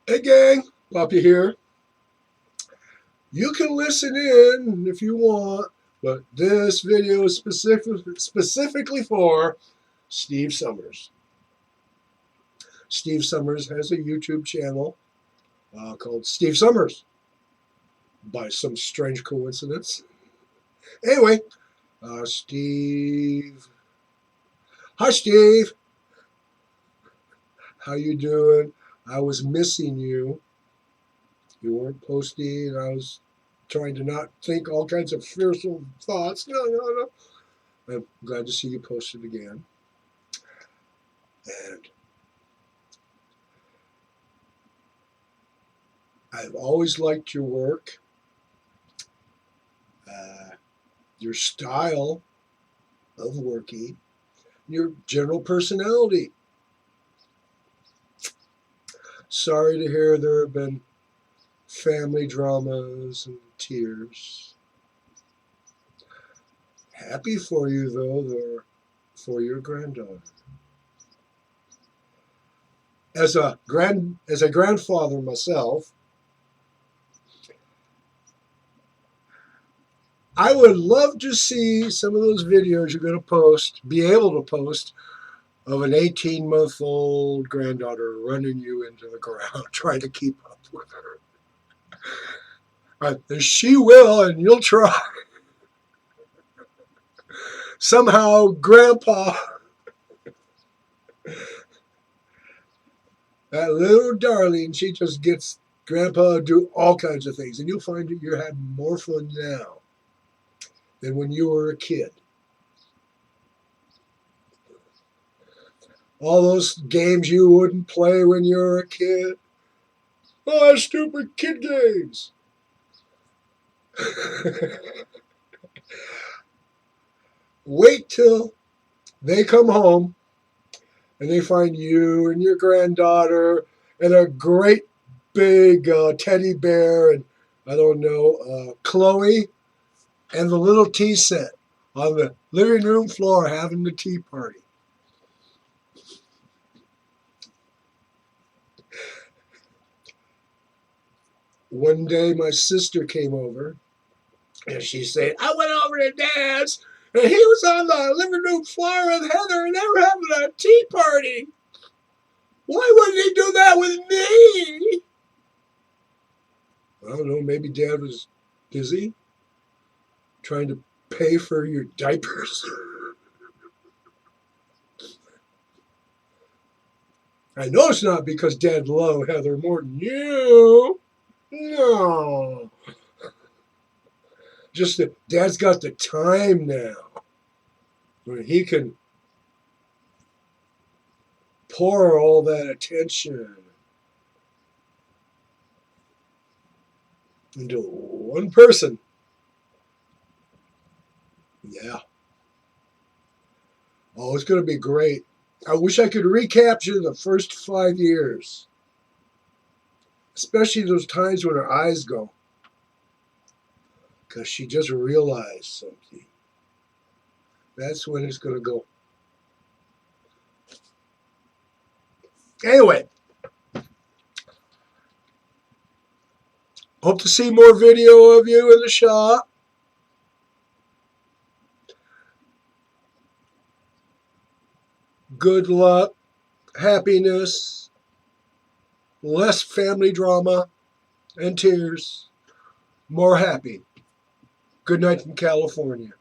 Hey gang, Poppy here. You can listen in if you want, but this video is specifically for Steve Summers. Steve Summers has a YouTube channel called Steve Summers, by some strange coincidence. Anyway, Steve. Hi, Steve. How you doing? I was missing you. You weren't posting. I was trying to not think all kinds of fearful thoughts. No. I'm glad to see you posted again. And I've always liked your work, your style of working, your general personality. Sorry to hear there have been family dramas and tears. Happy for you, though, for your granddaughter. As a grandfather myself, I would love to see some of those videos you're going to post, be able to post, of an 18-month-old granddaughter running you into the ground, trying to keep up with her. She will, and you'll try. Somehow, Grandpa, that little darling, she just gets Grandpa to do all kinds of things. And you'll find that you're having more fun now than when you were a kid. All those games you wouldn't play when you were a kid. Oh, stupid kid games. Wait till they come home and they find you and your granddaughter and a great big teddy bear and, I don't know, Chloe and the little tea set on the living room floor having the tea party. One day my sister came over and she said, I went over to Dad's and he was on the living room floor with Heather and they were having a tea party. Why wouldn't he do that with me? I don't know, maybe Dad was busy trying to pay for your diapers. I know it's not because Dad loved Heather more than you. No. Just that Dad's got the time now where he can pour all that attention into one person. Yeah. Oh, it's going to be great. I wish I could recapture the first 5 years, especially those times when her eyes go, because she just realized something. That's when it's going to go. Anyway, hope to see more video of you in the shop. Good luck, happiness, less family drama and tears, more happy. Good night from California.